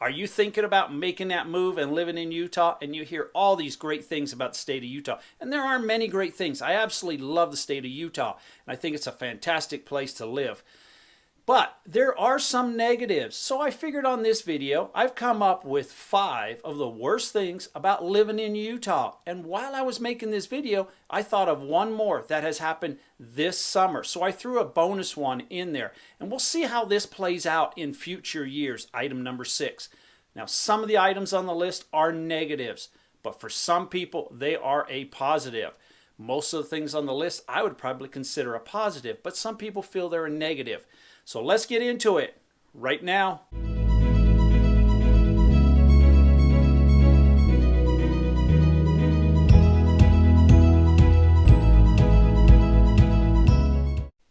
Are you thinking about making that move and living in Utah? And you hear all these great things about the state of Utah. And there are many great things. I absolutely love the state of Utah. And I think it's a fantastic place to live. But there are some negatives. So I figured on this video, I've come up with 5 of the worst things about living in Utah. And while I was making this video, I thought of one more that has happened this summer. So I threw a bonus one in there. And we'll see how this plays out in future years. Item number 6. Now, some of the items on the list are negatives, but for some people, they are a positive. Most of the things on the list I would probably consider a positive, but some people feel they're a negative. So let's get into it right now.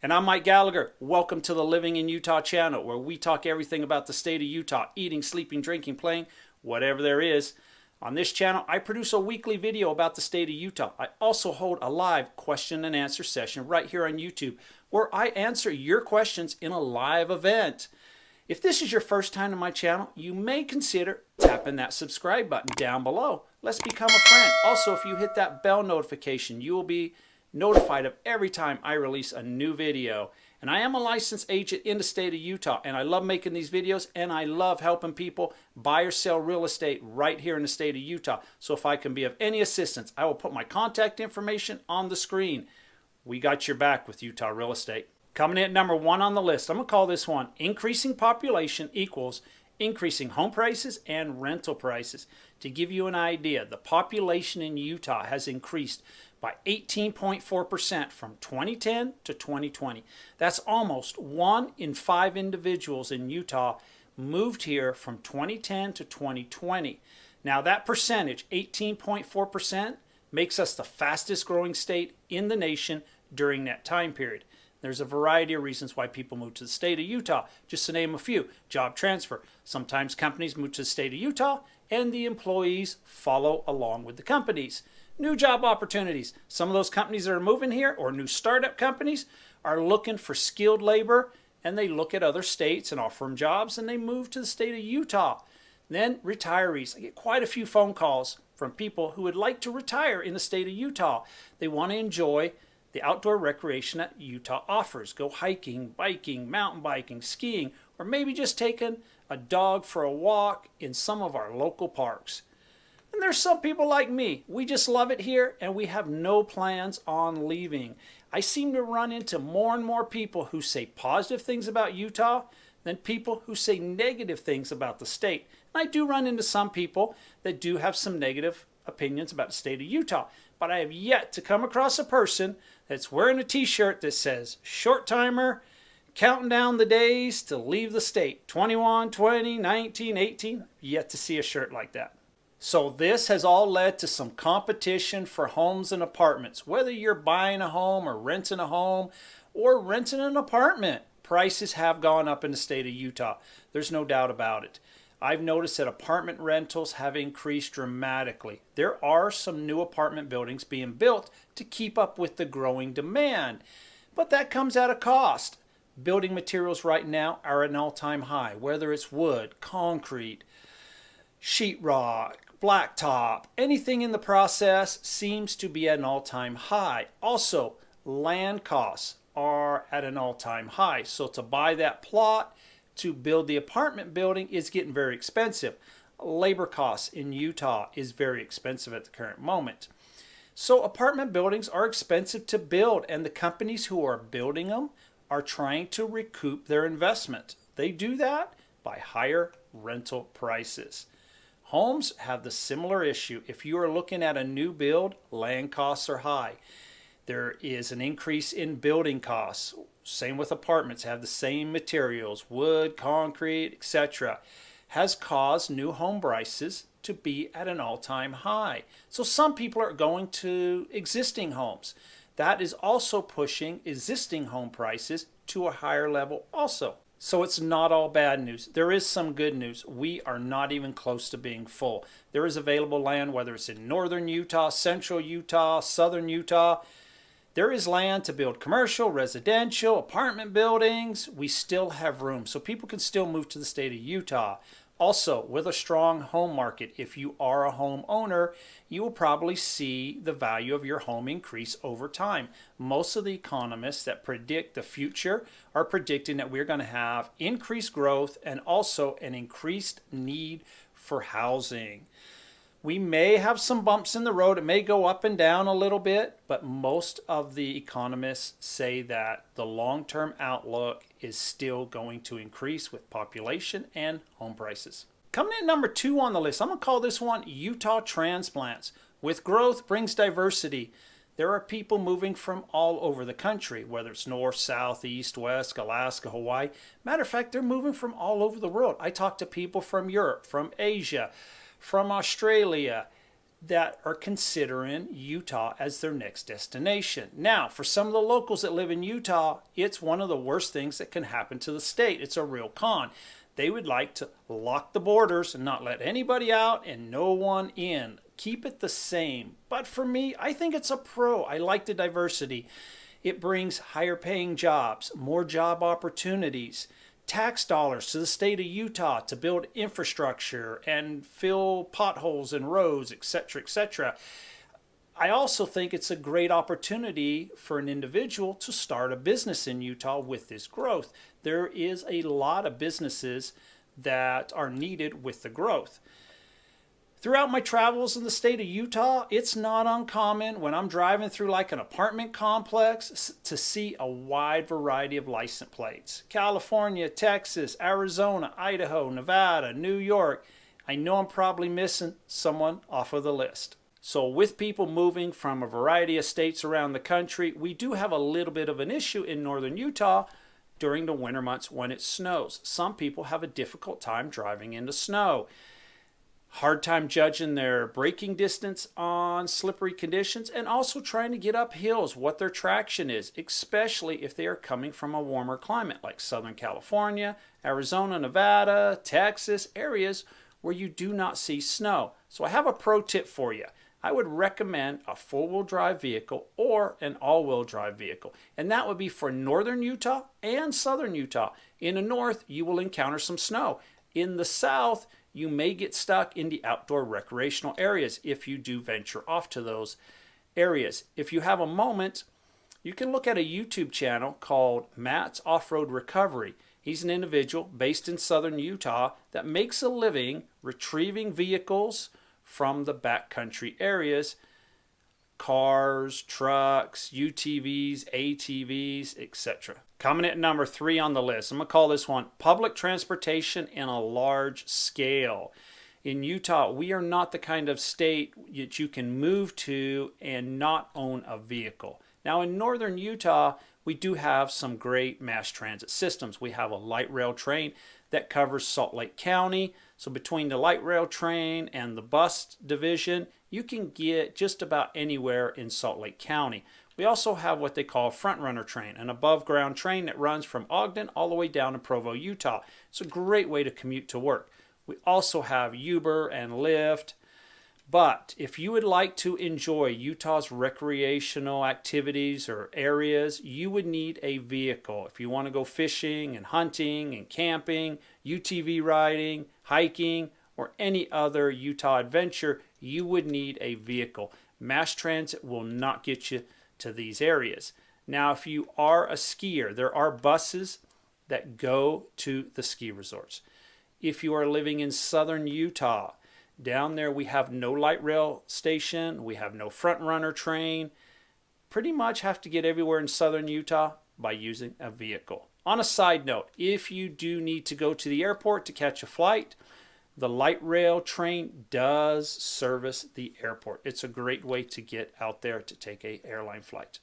And I'm Mike Gallagher. Welcome to the Living in Utah channel, where we talk everything about the state of Utah, eating, sleeping, drinking, playing, whatever there is. On this channel, I produce a weekly video about the state of Utah. I also hold a live question and answer session right here on YouTube, where I answer your questions in a live event. If this is your first time on my channel, you may consider tapping that subscribe button down below. Let's become a friend. Also, if you hit that bell notification, you will be notified of every time I release a new video. And I am a licensed agent in the state of Utah, and I love making these videos, and I love helping people buy or sell real estate right here in the state of Utah. So if I can be of any assistance, I will put my contact information on the screen. We got your back with Utah Real Estate. Coming in at number 1 on the list, I'm going to call this one increasing population equals increasing home prices and rental prices. To give you an idea, the population in Utah has increased by 18.4% from 2010 to 2020. That's almost 1 in 5 individuals in Utah moved here from 2010 to 2020. Now that percentage, 18.4%, makes us the fastest growing state in the nation during that time period. There's a variety of reasons why people move to the state of Utah. Just to name a few: job transfer. Sometimes companies move to the state of Utah and the employees follow along with the companies. New job opportunities. Some of those companies that are moving here, or new startup companies, are looking for skilled labor, and they look at other states and offer them jobs, and they move to the state of Utah. Then retirees. I get quite a few phone calls from people who would like to retire in the state of Utah. They want to enjoy the outdoor recreation that Utah offers. Go hiking, biking, mountain biking, skiing, or maybe just taking a dog for a walk in some of our local parks. And there's some people like me. We just love it here, and we have no plans on leaving. I seem to run into more and more people who say positive things about Utah than people who say negative things about the state. And I do run into some people that do have some negative opinions about the state of Utah, but I have yet to come across a person that's wearing a t-shirt that says short timer, counting down the days to leave the state, 21, 20, 19, 18. Yet to see a shirt like that. So this has all led to some competition for homes and apartments. Whether you're buying a home or renting a home or renting an apartment, prices have gone up in the state of Utah. There's no doubt about it. I've noticed that apartment rentals have increased dramatically. There are some new apartment buildings being built to keep up with the growing demand, but that comes at a cost. Building materials right now are at an all-time high, whether it's wood, concrete, sheetrock, blacktop, anything in the process seems to be at an all-time high. Also, land costs are at an all-time high. So to buy that plot to build the apartment building is getting very expensive. Labor costs in Utah is very expensive at the current moment. So apartment buildings are expensive to build, and the companies who are building them are trying to recoup their investment. They do that by higher rental prices. Homes have the similar issue. If you are looking at a new build, land costs are high. There is an increase in building costs. Same with apartments, have the same materials, wood, concrete, etc. Has caused new home prices to be at an all-time high. So some people are going to existing homes. That is also pushing existing home prices to a higher level also. So it's not all bad news. There is some good news. We are not even close to being full. There is available land, whether it's in northern Utah, central Utah, southern Utah. There is land to build commercial, residential, apartment buildings. We still have room. So people can still move to the state of Utah. Also, with a strong home market, if you are a homeowner, you will probably see the value of your home increase over time. Most of the economists that predict the future are predicting that we're going to have increased growth and also an increased need for housing. We may have some bumps in the road. It may go up and down a little bit, but most of the economists say that the long-term outlook is still going to increase with population and home prices. Coming in number 2 on the list, I'm going to call this one Utah Transplants. With growth brings diversity. There are people moving from all over the country, whether it's north, south, east, west, Alaska, Hawaii. Matter of fact, they're moving from all over the world. I talk to people from Europe, from Asia, from Australia that are considering Utah as their next destination. Now, for some of the locals that live in Utah, it's one of the worst things that can happen to the state. It's a real con. They would like to lock the borders and not let anybody out and no one in. Keep it the same. But for me, I think it's a pro. I like the diversity. It brings higher paying jobs, more job opportunities, tax dollars to the state of Utah to build infrastructure and fill potholes in roads, etc., etc. I also think it's a great opportunity for an individual to start a business in Utah with this growth. There is a lot of businesses that are needed with the growth. Throughout my travels in the state of Utah, it's not uncommon when I'm driving through like an apartment complex to see a wide variety of license plates. California, Texas, Arizona, Idaho, Nevada, New York. I know I'm probably missing someone off of the list. So with people moving from a variety of states around the country, we do have a little bit of an issue in northern Utah during the winter months when it snows. Some people have a difficult time driving into snow. Hard time judging their braking distance on slippery conditions and also trying to get up hills, what their traction is, especially if they are coming from a warmer climate like Southern California, Arizona, Nevada, Texas, areas where you do not see snow. So I have a pro tip for you. I would recommend a four-wheel drive vehicle or an all-wheel drive vehicle. And that would be for northern Utah and southern Utah. In the north, you will encounter some snow. In the south, you may get stuck in the outdoor recreational areas if you do venture off to those areas. If you have a moment, you can look at a YouTube channel called Matt's Off-Road Recovery. He's an individual based in southern Utah that makes a living retrieving vehicles from the backcountry areas, cars, trucks, UTVs, ATVs, etc. Coming at number 3 on the list, I'm going to call this one public transportation in a large scale. In Utah, we are not the kind of state that you can move to and not own a vehicle. Now in northern Utah, we do have some great mass transit systems. We have a light rail train that covers Salt Lake County. So between the light rail train and the bus division, you can get just about anywhere in Salt Lake County. We also have what they call a front runner train, an above ground train that runs from Ogden all the way down to Provo, Utah. It's a great way to commute to work. We also have Uber and Lyft. But if you would like to enjoy Utah's recreational activities or areas, you would need a vehicle. If you want to go fishing and hunting and camping, UTV riding, hiking, or any other Utah adventure, you would need a vehicle. Mass transit will not get you to these areas. Now, if you are a skier, there are buses that go to the ski resorts. If you are living in southern Utah, down there we have no light rail station, we have no front runner train. Pretty much have to get everywhere in southern Utah by using a vehicle. On a side note, if you do need to go to the airport to catch a flight, the light rail train does service the airport. It's a great way to get out there to take an airline flight.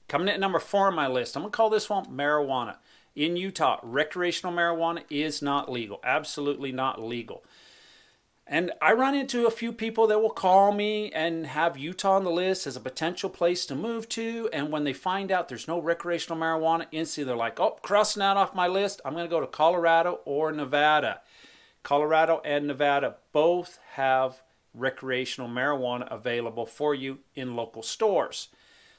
Coming in at number 4 on my list, I'm going to call this one marijuana. In Utah, recreational marijuana is not legal. Absolutely not legal. And I run into a few people that will call me and have Utah on the list as a potential place to move to. And when they find out there's no recreational marijuana, instantly they're like, oh, crossing that off my list. I'm going to go to Colorado or Nevada. Colorado and Nevada both have recreational marijuana available for you in local stores.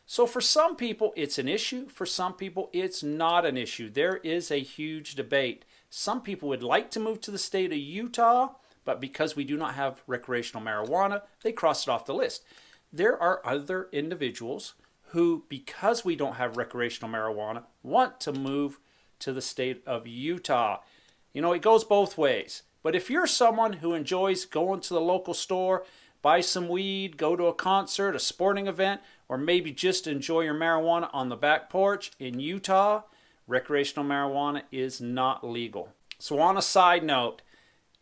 So for some people, it's an issue. For some people, it's not an issue. There is a huge debate. Some people would like to move to the state of Utah, but because we do not have recreational marijuana, they cross it off the list. There are other individuals who, because we don't have recreational marijuana, want to move to the state of Utah. You know, it goes both ways. But if you're someone who enjoys going to the local store, buy some weed, go to a concert, a sporting event, or maybe just enjoy your marijuana on the back porch in Utah, recreational marijuana is not legal. So on a side note,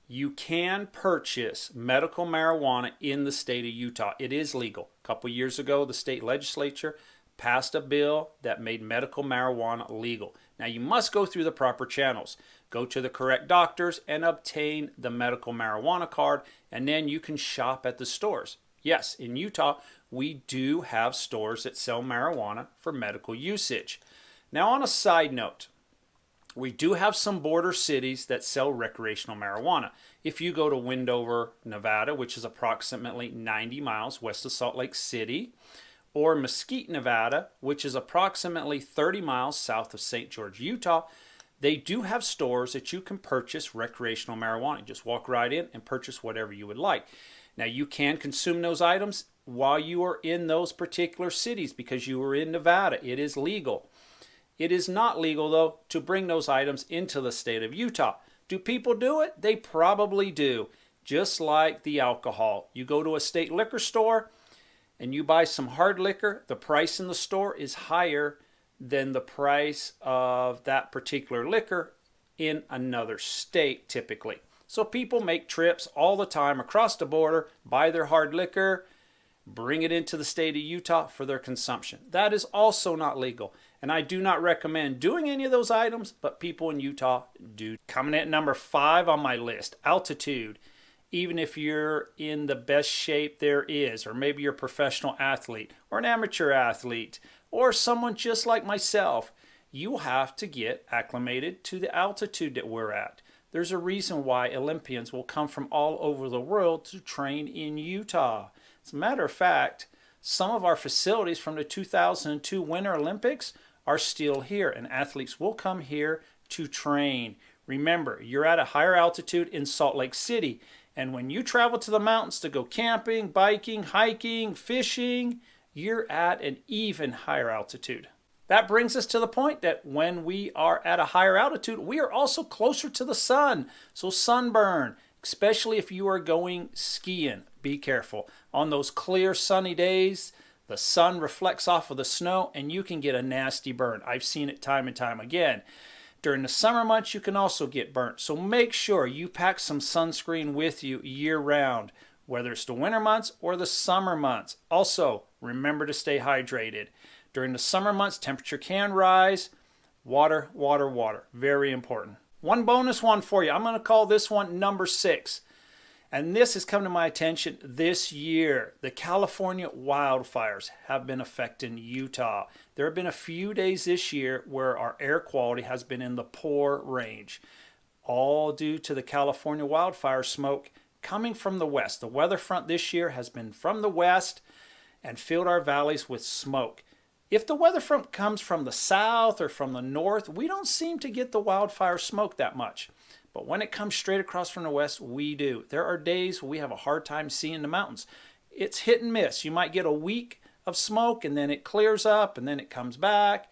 you can purchase medical marijuana in the state of Utah. It is legal. A couple years ago, the state legislature passed a bill that made medical marijuana legal. Now, you must go through the proper channels. Go to the correct doctors and obtain the medical marijuana card, and then you can shop at the stores. Yes, in Utah, we do have stores that sell marijuana for medical usage. Now, on a side note, we do have some border cities that sell recreational marijuana. If you go to Wendover, Nevada, which is approximately 90 miles west of Salt Lake City, or Mesquite, Nevada, which is approximately 30 miles south of St. George, Utah, they do have stores that you can purchase recreational marijuana. You just walk right in and purchase whatever you would like. Now, you can consume those items while you are in those particular cities because you are in Nevada. It is legal. It is not legal, though, to bring those items into the state of Utah. Do people do it? They probably do. Just like the alcohol. You go to a state liquor store and you buy some hard liquor, the price in the store is higher than the price of that particular liquor in another state typically. So people make trips all the time across the border, buy their hard liquor, bring it into the state of Utah for their consumption. That is also not legal. And I do not recommend doing any of those items, but people in Utah do. Coming at number 5 on my list, altitude. Even if you're in the best shape there is, or maybe you're a professional athlete or an amateur athlete, or someone just like myself, you have to get acclimated to the altitude that we're at. There's a reason why Olympians will come from all over the world to train in Utah. As a matter of fact, some of our facilities from the 2002 Winter Olympics are still here, and athletes will come here to train. Remember, you're at a higher altitude in Salt Lake City, and when you travel to the mountains to go camping, biking, hiking, fishing, you're at an even higher altitude. That brings us to the point that when we are at a higher altitude, we are also closer to the sun. So sunburn, especially if you are going skiing, be careful. On those clear sunny days, the sun reflects off of the snow and you can get a nasty burn. I've seen it time and time again. During the summer months, you can also get burnt. So make sure you pack some sunscreen with you year round, whether it's the winter months or the summer months. Also, remember to stay hydrated. During the summer months, temperature can rise. Water, water, water. Very important. One bonus one for you. I'm going to call this one number 6. And this has come to my attention this year. The California wildfires have been affecting Utah. There have been a few days this year where our air quality has been in the poor range, all due to the California wildfire smoke coming from the west. The weather front this year has been from the west and filled our valleys with smoke. If the weather front comes from the south or from the north, we don't seem to get the wildfire smoke that much. But when it comes straight across from the west, we do. There are days we have a hard time seeing the mountains. It's hit and miss. You might get a week of smoke and then it clears up and then it comes back.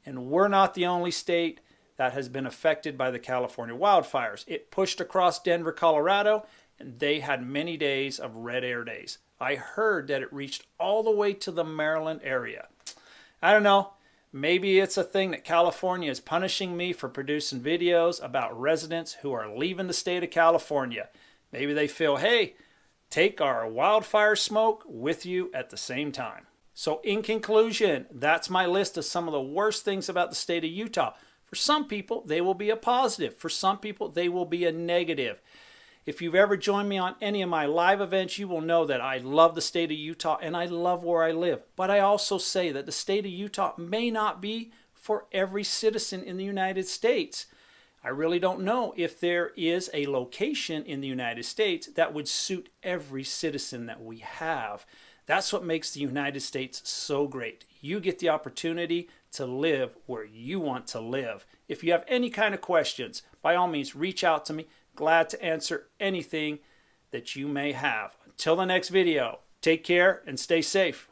And we're not the only state that has been affected by the California wildfires. It pushed across Denver, Colorado, and they had many days of red air days. I heard that it reached all the way to the Maryland area. I don't know. Maybe it's a thing that California is punishing me for producing videos about residents who are leaving the state of California. Maybe they feel, hey, take our wildfire smoke with you at the same time. So in conclusion, that's my list of some of the worst things about the state of Utah. For some people, they will be a positive. For some people, they will be a negative. If you've ever joined me on any of my live events, you will know that I love the state of Utah and I love where I live. But I also say that the state of Utah may not be for every citizen in the United States. I really don't know if there is a location in the United States that would suit every citizen that we have. That's what makes the United States so great. You get the opportunity to live where you want to live. If you have any kind of questions, by all means, reach out to me. Glad to answer anything that you may have. Until the next video, take care and stay safe.